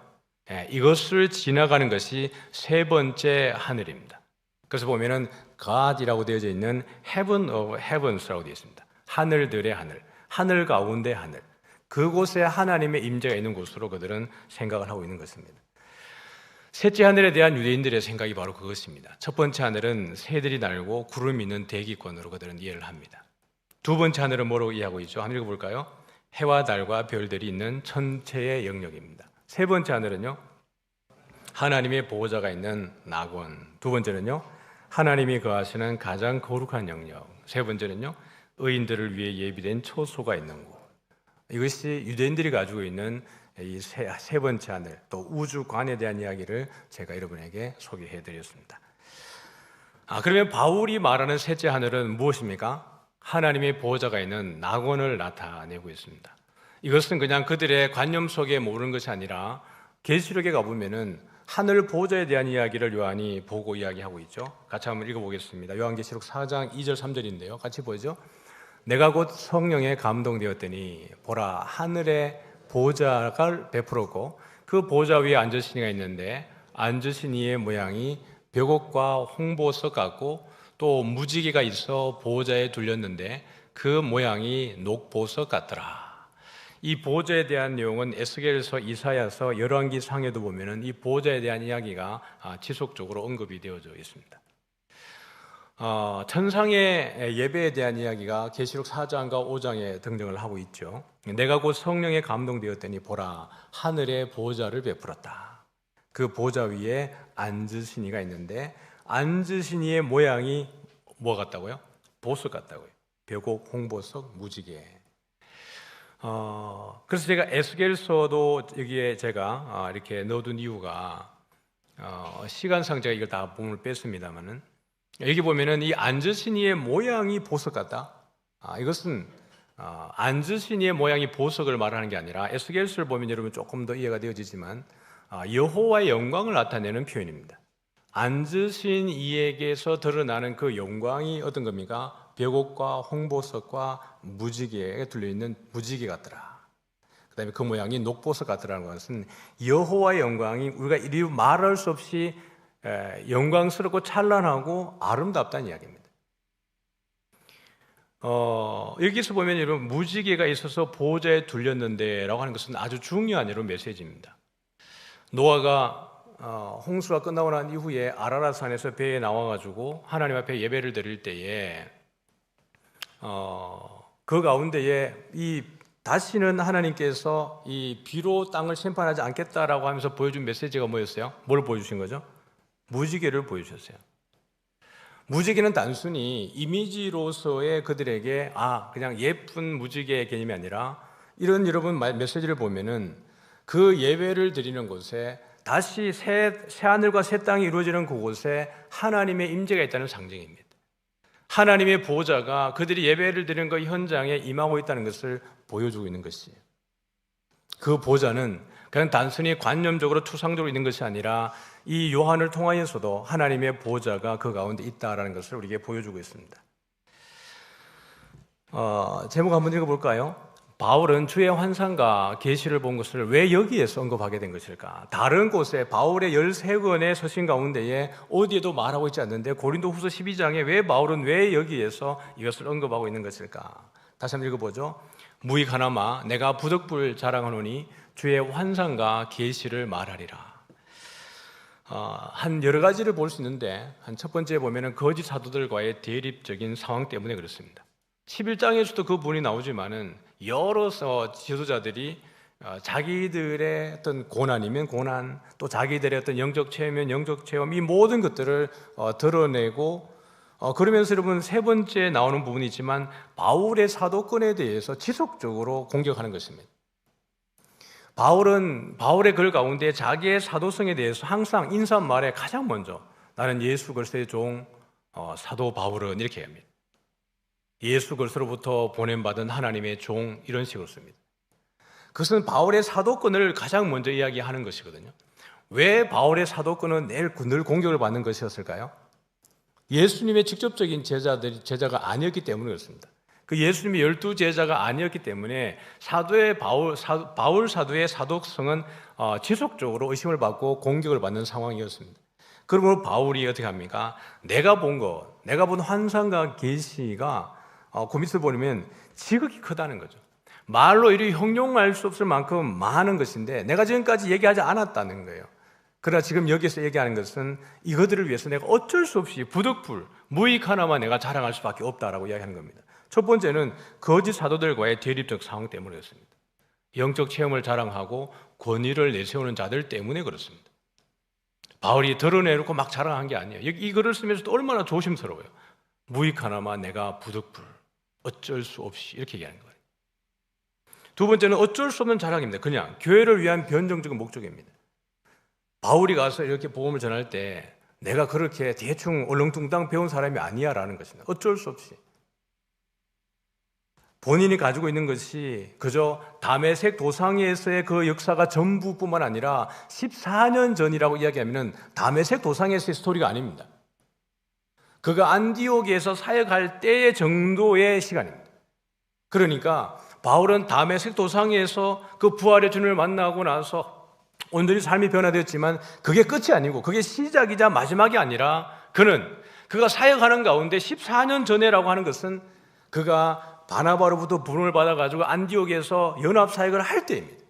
Speaker 1: 이것을 지나가는 것이 세 번째 하늘입니다. 그래서 보면은 God이라고 되어져 있는 Heaven of Heavens라고 되어 있습니다. 하늘들의 하늘, 하늘 가운데 하늘. 그곳에 하나님의 임재가 있는 곳으로 그들은 생각을 하고 있는 것입니다. 셋째 하늘에 대한 유대인들의 생각이 바로 그것입니다. 첫 번째 하늘은 새들이 날고 구름이 있는 대기권으로 그들은 이해를 합니다. 두 번째 하늘은 뭐로 이해하고 있죠? 한번 읽어볼까요? 해와 달과 별들이 있는 천체의 영역입니다. 세 번째 하늘은요, 하나님의 보호자가 있는 낙원. 두 번째는요, 하나님이 거하시는 가장 거룩한 영역. 세 번째는요, 의인들을 위해 예비된 초소가 있는 곳. 이것이 유대인들이 가지고 있는 이 세 번째 하늘, 또 우주관에 대한 이야기를 제가 여러분에게 소개해드렸습니다. 그러면 바울이 말하는 셋째 하늘은 무엇입니까? 하나님의 보호자가 있는 낙원을 나타내고 있습니다. 이것은 그냥 그들의 관념 속에 모르는 것이 아니라 계시록에 가보면은 하늘 보호자에 대한 이야기를 요한이 보고 이야기하고 있죠. 같이 한번 읽어보겠습니다. 요한계시록 4장 2절 3절인데요. 같이 보죠. 내가 곧 성령에 감동되었더니 보라 하늘에 보호자가 베풀었고 그 보호자 위에 앉으신 이가 있는데 앉으신 이의 모양이 벽옥과 홍보석 같고 또 무지개가 있어 보좌에 둘렸는데 그 모양이 녹보석 같더라. 이 보좌에 대한 내용은 에스겔서, 이사야서, 열왕기 상에도 보면은 이 보좌에 대한 이야기가 지속적으로 언급이 되어져 있습니다. 천상의 예배에 대한 이야기가 계시록 4장과 5장에 등장을 하고 있죠. 내가 곧 성령에 감동되었더니 보라, 하늘에 보좌를 베풀었다. 그 보좌 위에 앉으신 이가 있는데 앉으신 이의 모양이 뭐 같다고요? 보석 같다고요. 벽옥, 홍보석, 무지개. 그래서 제가 에스겔서도 여기에 제가 이렇게 넣어둔 이유가 시간상 제가 이걸 다 부분을 뺐습니다만은 여기 보면은 이 앉으신 이의 모양이 보석 같다. 이것은 앉으신 이의 모양이 보석을 말하는 게 아니라 에스겔서를 보면 여러분 조금 더 이해가 되어지지만 여호와의 영광을 나타내는 표현입니다. 앉으신 이에게서 드러나는 그 영광이 어떤 겁니까? 벽옥과 홍보석과 무지개에 둘려있는 무지개 같더라. 그 다음에 그 모양이 녹보석 같더라는 것은 여호와의 영광이 우리가 이리 말할 수 없이 영광스럽고 찬란하고 아름답다는 이야기입니다. 여기서 보면 여러분 무지개가 있어서 보좌에 둘렸는데 라고 하는 것은 아주 중요한 여러분 메시지입니다. 노아가 홍수가 끝나고 난 이후에 아라랏산에서 배에 나와가지고 하나님 앞에 예배를 드릴 때에 그 가운데에 이 다시는 하나님께서 이 비로 땅을 심판하지 않겠다라고 하면서 보여준 메시지가 뭐였어요? 뭘 보여주신 거죠? 무지개를 보여주셨어요. 무지개는 단순히 이미지로서의 그들에게 그냥 예쁜 무지개의 개념이 아니라 이런 여러분 메시지를 보면은 그 예배를 드리는 곳에 다시 새 하늘과 새 땅이 이루어지는 그곳에 하나님의 임재가 있다는 상징입니다. 하나님의 보좌가 그들이 예배를 드리는 그 현장에 임하고 있다는 것을 보여주고 있는 것이에요. 그 보좌는 그냥 단순히 관념적으로 추상적으로 있는 것이 아니라 이 요한을 통하여서도 하나님의 보좌가 그 가운데 있다라는 것을 우리에게 보여주고 있습니다. 제목 한번 읽어볼까요? 바울은 주의 환상과 계시를 본 것을 왜 여기에서 언급하게 된 것일까? 다른 곳에 바울의 13권의 서신 가운데에 어디에도 말하고 있지 않는데 고린도후서 12장에 왜 바울은 왜 여기에서 이것을 언급하고 있는 것일까? 다시 한번 읽어보죠. 무익하나마 내가 부득불 자랑하노니 주의 환상과 계시를 말하리라. 한 여러 가지를 볼 수 있는데 한 첫 번째 보면은 거짓 사도들과의 대립적인 상황 때문에 그렇습니다. 11장에서도 그 부분이 나오지만은 여러 지도자들이 자기들의 어떤 고난이면 고난, 또 자기들의 어떤 영적 체험이면 영적 체험, 이 모든 것들을 드러내고 그러면서 여러분 세 번째 나오는 부분이 있지만 바울의 사도권에 대해서 지속적으로 공격하는 것입니다. 바울은 바울의 글 가운데 자기의 사도성에 대해서 항상 인사말에 가장 먼저 나는 예수 그리스도의 종 사도 바울은 이렇게 합니다. 예수 그리스도로부터 보냄받은 하나님의 종 이런 식으로 씁니다. 그것은 바울의 사도권을 가장 먼저 이야기하는 것이거든요. 왜 바울의 사도권은 늘 공격을 받는 것이었을까요? 예수님의 직접적인 제자가 아니었기 때문에 그렇습니다. 그 예수님의 12제자가 아니었기 때문에 바울 사도의 사도성은 지속적으로 의심을 받고 공격을 받는 상황이었습니다. 그러므로 바울이 어떻게 합니까? 내가 본 환상과 계시가 그 밑을 보면 지극히 크다는 거죠. 말로 이리 형용할 수 없을 만큼 많은 것인데 내가 지금까지 얘기하지 않았다는 거예요. 그러나 지금 여기서 얘기하는 것은 이것들을 위해서 내가 어쩔 수 없이 부득불 무익 하나만 내가 자랑할 수밖에 없다라고 이야기하는 겁니다. 첫 번째는 거짓 사도들과의 대립적 상황 때문이었습니다. 영적 체험을 자랑하고 권위를 내세우는 자들 때문에 그렇습니다. 바울이 드러내놓고 막 자랑한 게 아니에요. 이 글을 쓰면서도 얼마나 조심스러워요. 무익 하나만 내가 부득불 어쩔 수 없이 이렇게 얘기하는 거예요. 두 번째는 어쩔 수 없는 자랑입니다. 그냥 교회를 위한 변정적인 목적입니다. 바울이 가서 이렇게 복음을 전할 때 내가 그렇게 대충 얼렁뚱땅 배운 사람이 아니야 라는 것입니다. 어쩔 수 없이 본인이 가지고 있는 것이 그저 다메섹 도상에서의 그 역사가 전부뿐만 아니라 14년 전이라고 이야기하면 다메섹 도상에서의 스토리가 아닙니다. 그가 안디옥에서 사역할 때의 정도의 시간입니다. 그러니까 바울은 다메섹 도상에서 그 부활의 주님을 만나고 나서 온전히 삶이 변화되었지만 그게 끝이 아니고 그게 시작이자 마지막이 아니라 그는 그가 사역하는 가운데 14년 전에라고 하는 것은 그가 바나바로부터 부름을 받아가지고 안디옥에서 연합사역을 할 때입니다.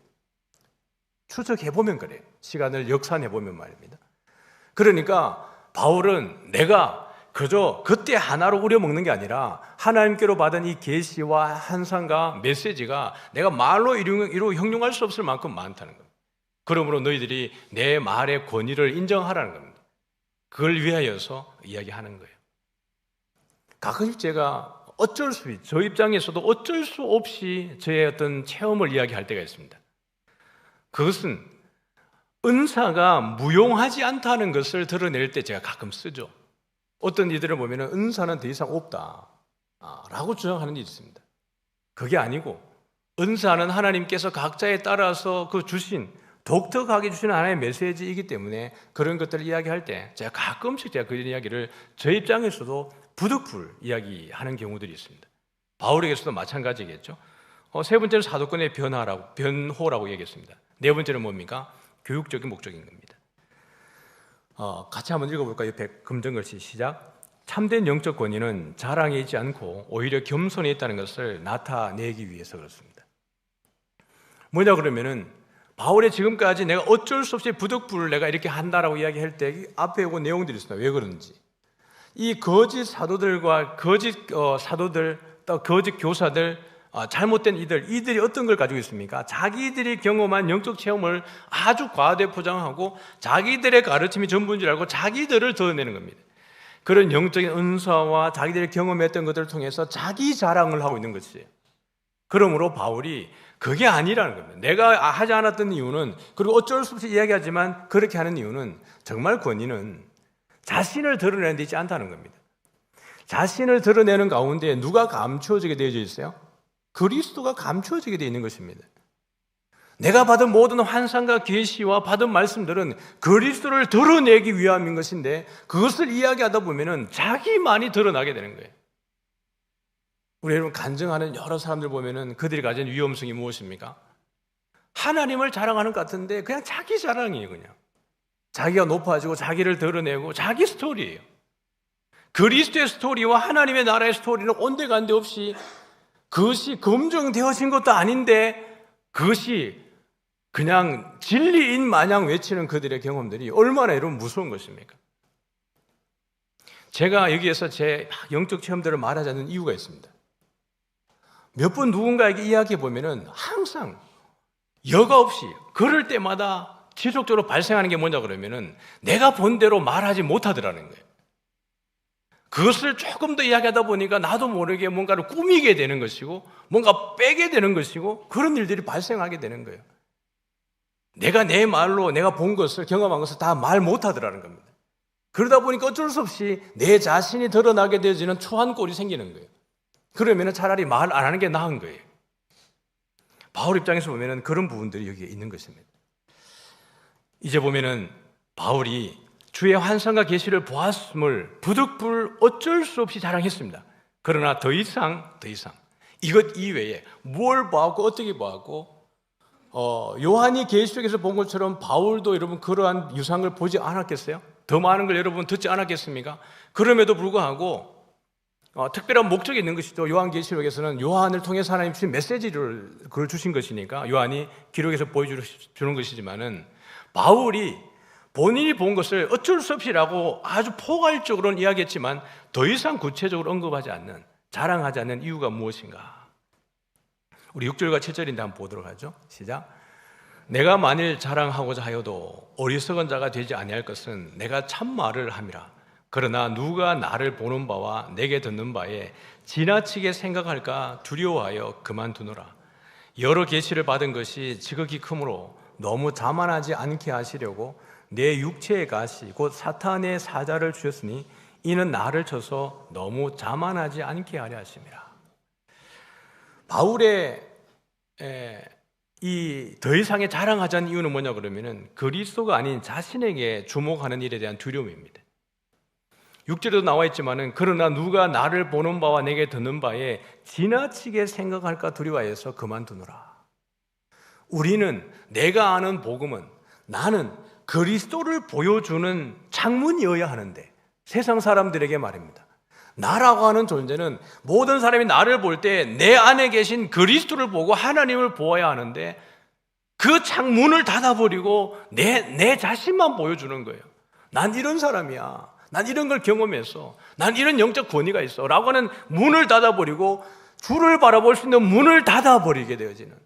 Speaker 1: 추적해보면 그래요. 시간을 역산해보면 말입니다. 그러니까 바울은 내가 그저 그때 하나로 우려먹는 게 아니라 하나님께로 받은 이 계시와 환상과 메시지가 내가 말로 이루 형용할 수 없을 만큼 많다는 겁니다. 그러므로 너희들이 내 말의 권위를 인정하라는 겁니다. 그걸 위하여서 이야기하는 거예요. 가끔씩 제가 저 입장에서도 어쩔 수 없이 저의 어떤 체험을 이야기할 때가 있습니다. 그것은 은사가 무용하지 않다는 것을 드러낼 때 제가 가끔 쓰죠. 어떤 이들을 보면 은사는 더 이상 없다 라고 주장하는 일이 있습니다. 그게 아니고 은사는 하나님께서 각자에 따라서 그 주신 독특하게 주시는 하나의 메시지이기 때문에 그런 것들을 이야기할 때 제가 가끔씩 그런 이야기를 저 입장에서도 부득불 이야기하는 경우들이 있습니다. 바울에게서도 마찬가지겠죠. 세 번째는 사도권의 변호라고 얘기했습니다. 네 번째는 뭡니까? 교육적인 목적인 겁니다. 같이 한번 읽어볼까요? 옆에 금전글씨 시작. 참된 영적 권위는 자랑에 있지 않고 오히려 겸손에 있다는 것을 나타내기 위해서 그렇습니다. 뭐냐 그러면은 바울의 지금까지 내가 어쩔 수 없이 부득불 내가 이렇게 한다라고 이야기할 때 앞에 오고 내용들이 있습니다. 왜 그런지. 이 거짓 사도들과 거짓 사도들 또 거짓 교사들 잘못된 이들이 어떤 걸 가지고 있습니까? 자기들이 경험한 영적 체험을 아주 과대 포장하고 자기들의 가르침이 전부인 줄 알고 자기들을 드러내는 겁니다. 그런 영적인 은사와 자기들이 경험했던 것들을 통해서 자기 자랑을 하고 있는 것이에요. 그러므로 바울이 그게 아니라는 겁니다. 내가 하지 않았던 이유는, 그리고 어쩔 수 없이 이야기하지만 그렇게 하는 이유는 정말 권위는 자신을 드러내는 데 있지 않다는 겁니다. 자신을 드러내는 가운데 누가 감추어지게 되어져 있어요? 그리스도가 감추어지게 되어 있는 것입니다. 내가 받은 모든 환상과 계시와 받은 말씀들은 그리스도를 드러내기 위함인 것인데 그것을 이야기하다 보면은 자기만이 드러나게 되는 거예요. 우리 여러분 간증하는 여러 사람들 보면은 그들이 가진 위험성이 무엇입니까? 하나님을 자랑하는 것 같은데 그냥 자기 자랑이에요. 그냥 자기가 높아지고 자기를 드러내고 자기 스토리예요. 그리스도의 스토리와 하나님의 나라의 스토리는 온데간데 없이 그것이 검증되어진 것도 아닌데 그것이 그냥 진리인 마냥 외치는 그들의 경험들이 얼마나 여러분 무서운 것입니까? 제가 여기에서 제 영적 체험들을 말하자는 이유가 있습니다. 몇 번 누군가에게 이야기해 보면은 항상 여과 없이 그럴 때마다 지속적으로 발생하는 게 뭐냐 그러면은 내가 본 대로 말하지 못하더라는 거예요. 그것을 조금 더 이야기하다 보니까 나도 모르게 뭔가를 꾸미게 되는 것이고 뭔가 빼게 되는 것이고 그런 일들이 발생하게 되는 거예요. 내가 내 말로 내가 본 것을 경험한 것을 다 말 못하더라는 겁니다. 그러다 보니까 어쩔 수 없이 내 자신이 드러나게 되어지는 초한 꼴이 생기는 거예요. 그러면 차라리 말 안 하는 게 나은 거예요. 바울 입장에서 보면 그런 부분들이 여기에 있는 것입니다. 이제 보면은 바울이 주의 환상과 계시를 보았음을 부득불 어쩔 수 없이 자랑했습니다. 그러나 더 이상 이것 이외에 뭘 보았고 어떻게 보았고 요한이 계시록에서 본 것처럼 바울도 여러분 그러한 유상을 보지 않았겠어요? 더 많은 걸 여러분 듣지 않았겠습니까? 그럼에도 불구하고 특별한 목적이 있는 것이죠. 요한계시록에서는 요한을 통해서 하나님 주신 메시지를 그걸 주신 것이니까 요한이 기록에서 보여주는 것이지만은 바울이 본인이 본 것을 어쩔 수 없이라고 아주 포괄적으로는 이야기했지만 더 이상 구체적으로 언급하지 않는, 자랑하지 않는 이유가 무엇인가? 우리 6절과 7절인데 한번 보도록 하죠. 시작. 내가 만일 자랑하고자 하여도 어리석은 자가 되지 아니할 것은 내가 참말을 함이라. 그러나 누가 나를 보는 바와 내게 듣는 바에 지나치게 생각할까 두려워하여 그만두노라. 여러 계시를 받은 것이 지극히 크므로 너무 자만하지 않게 하시려고 내 육체의 가시 곧 사탄의 사자를 주셨으니 이는 나를 쳐서 너무 자만하지 않게 하려 하심이라. 바울의 이 더 이상의 자랑하자는 이유는 뭐냐 그러면은 그리스도가 아닌 자신에게 주목하는 일에 대한 두려움입니다. 6절에도 나와 있지만은 그러나 누가 나를 보는 바와 내게 듣는 바에 지나치게 생각할까 두려워해서 그만두노라. 우리는 내가 아는 복음은 나는 그리스도를 보여주는 창문이어야 하는데 세상 사람들에게 말입니다. 나라고 하는 존재는 모든 사람이 나를 볼 때 내 안에 계신 그리스도를 보고 하나님을 보아야 하는데 그 창문을 닫아버리고 내 자신만 보여주는 거예요. 난 이런 사람이야. 난 이런 걸 경험했어. 난 이런 영적 권위가 있어. 라고 하는 문을 닫아버리고 주를 바라볼 수 있는 문을 닫아버리게 되어지는,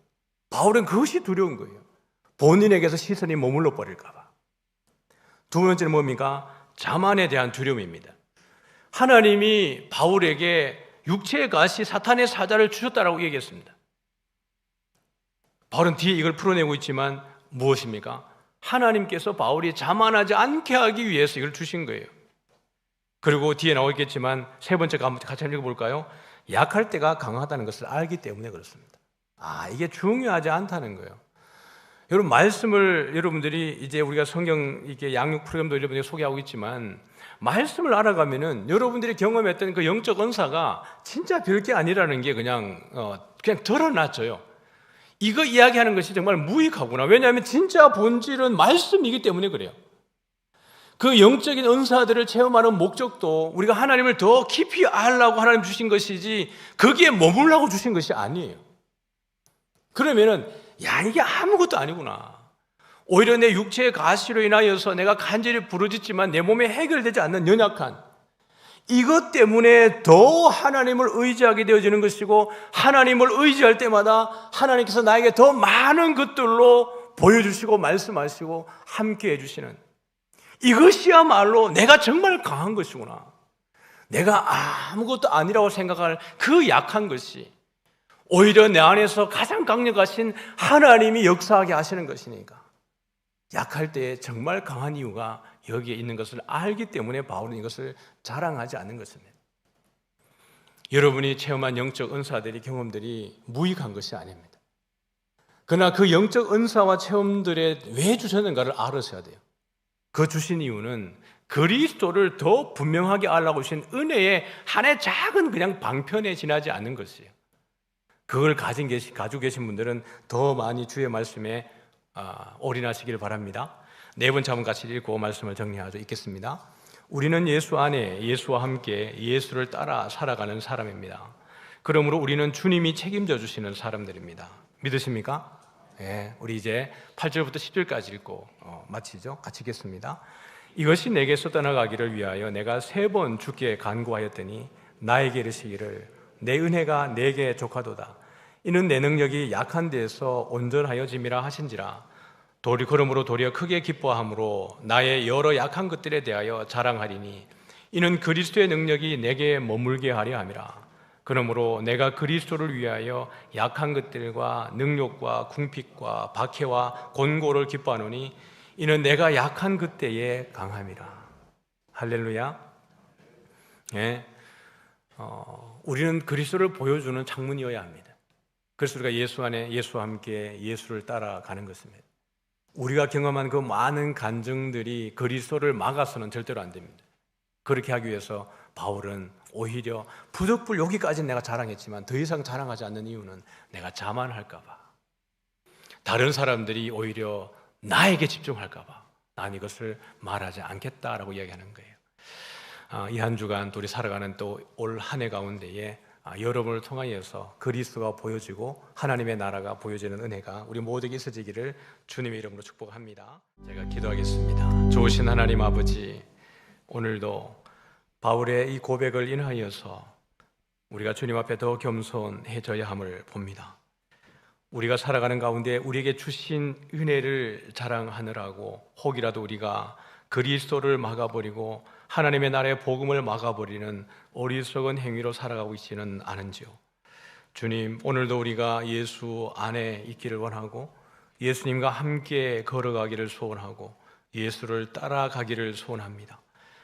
Speaker 1: 바울은 그것이 두려운 거예요. 본인에게서 시선이 머물러 버릴까 봐. 두 번째는 뭡니까? 자만에 대한 두려움입니다. 하나님이 바울에게 육체의 가시 사탄의 사자를 주셨다라고 얘기했습니다. 바울은 뒤에 이걸 풀어내고 있지만 무엇입니까? 하나님께서 바울이 자만하지 않게 하기 위해서 이걸 주신 거예요. 그리고 뒤에 나오겠지만 세 번째 같이 읽어볼까요? 약할 때가 강하다는 것을 알기 때문에 그렇습니다. 이게 중요하지 않다는 거예요. 여러분, 말씀을 여러분들이 이제 우리가 성경 이렇게 양육 프로그램도 여러분들이 소개하고 있지만 말씀을 알아가면은 여러분들이 경험했던 그 영적 은사가 진짜 별게 아니라는 게 그냥 드러났죠. 이거 이야기하는 것이 정말 무익하구나. 왜냐하면 진짜 본질은 말씀이기 때문에 그래요. 그 영적인 은사들을 체험하는 목적도 우리가 하나님을 더 깊이 알라고 하나님 주신 것이지 거기에 머물라고 주신 것이 아니에요. 그러면은 이게 아무것도 아니구나. 오히려 내 육체의 가시로 인하여서 내가 간절히 부르짖지만 내 몸에 해결되지 않는 연약한 이것 때문에 더 하나님을 의지하게 되어지는 것이고, 하나님을 의지할 때마다 하나님께서 나에게 더 많은 것들로 보여주시고 말씀하시고 함께 해주시는, 이것이야말로 내가 정말 강한 것이구나. 내가 아무것도 아니라고 생각할 그 약한 것이 오히려 내 안에서 가장 강력하신 하나님이 역사하게 하시는 것이니까, 약할 때 정말 강한 이유가 여기에 있는 것을 알기 때문에 바울은 이것을 자랑하지 않는 것입니다. 여러분이 체험한 영적 은사들이, 경험들이 무익한 것이 아닙니다. 그러나 그 영적 은사와 체험들에 왜 주셨는가를 알으셔야 돼요. 그 주신 이유는 그리스도를 더 분명하게 알라고 주신 은혜의 하나의 작은 그냥 방편에 지나지 않는 것이에요. 그걸 가지고 계신 분들은 더 많이 주의 말씀에 올인하시길 바랍니다. 네 번째 한번 같이 읽고 말씀을 정리하죠. 읽겠습니다. 우리는 예수 안에 예수와 함께 예수를 따라 살아가는 사람입니다. 그러므로 우리는 주님이 책임져 주시는 사람들입니다. 믿으십니까? 네, 우리 이제 8절부터 10절까지 읽고 마치죠. 같이 읽겠습니다. 이것이 내게서 떠나가기를 위하여 내가 3번 주께 간구하였더니 나에게 이르시기를 내 은혜가 내게 족하도다. 이는 내 능력이 약한 데에서 온전하여짐이라 하신지라. 그러므로 도리어 크게 기뻐함으로 나의 여러 약한 것들에 대하여 자랑하리니 이는 그리스도의 능력이 내게 머물게 하려 함이라. 그러므로 내가 그리스도를 위하여 약한 것들과 능력과 궁핍과 박해와 곤고를 기뻐하노니 이는 내가 약한 그때에 강함이라. 할렐루야. 네. 우리는 그리스도를 보여주는 창문이어야 합니다. 그래서 우리가 예수 안에 예수와 함께 예수를 따라가는 것입니다. 우리가 경험한 그 많은 간증들이 그리스도를 막아서는 절대로 안 됩니다. 그렇게 하기 위해서 바울은 오히려 부득불 여기까지는 내가 자랑했지만 더 이상 자랑하지 않는 이유는 내가 자만할까 봐, 다른 사람들이 오히려 나에게 집중할까 봐 난 이것을 말하지 않겠다라고 이야기하는 거예요. 이 한 주간 우리 살아가는 또 올 한 해 가운데에 여러분을 통하여서 그리스도가 보여지고 하나님의 나라가 보여지는 은혜가 우리 모두에게 있어지기를 주님의 이름으로 축복합니다. 제가 기도하겠습니다. 좋으신 하나님 아버지, 오늘도 바울의 이 고백을 인하여서 우리가 주님 앞에 더 겸손해져야 함을 봅니다. 우리가 살아가는 가운데 우리에게 주신 은혜를 자랑하느라고 혹이라도 우리가 그리스도를 막아버리고 하나님의 나라의 복음을 막아버리는 어리석은 행위로 살아가고 있지는 않은지요. 주님, 오늘도 우리가 예수 안에 있기를 원하고 예수님과 함께 걸어가기를 소원하고 예수를 따라가기를 소원합니다.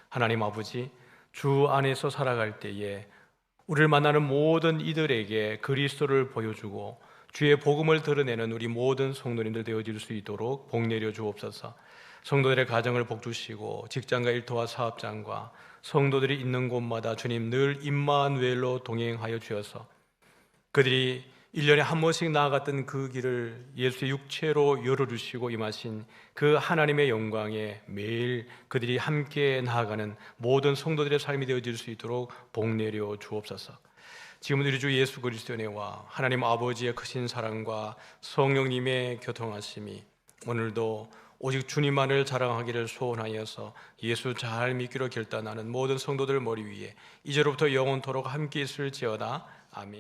Speaker 1: 하나님 아버지, 주 안에서 살아갈 때에 우리를 만나는 모든 이들에게 그리스도를 보여주고 주의 복음을 드러내는 우리 모든 성도님들 되어질 수 있도록 복 내려 주옵소서. 성도들의 가정을 복주시고 직장과 일터와 사업장과 성도들이 있는 곳마다 주님 늘 임마누엘로 동행하여 주셔서 그들이 1년에 한 번씩 나아갔던 그 길을 예수의 육체로 열어주시고 임하신 그 하나님의 영광에 매일 그들이 함께 나아가는 모든 성도들의 삶이 되어질 수 있도록 복내려 주옵소서. 지금 우리 주 예수 그리스도의 은혜와 하나님 아버지의 크신 사랑과 성령님의 교통하심이 오늘도 오직 주님만을 자랑하기를 소원하여서 예수 잘 믿기로 결단하는 모든 성도들 머리 위에 이제로부터 영원토록 함께 있을지어다. 아멘.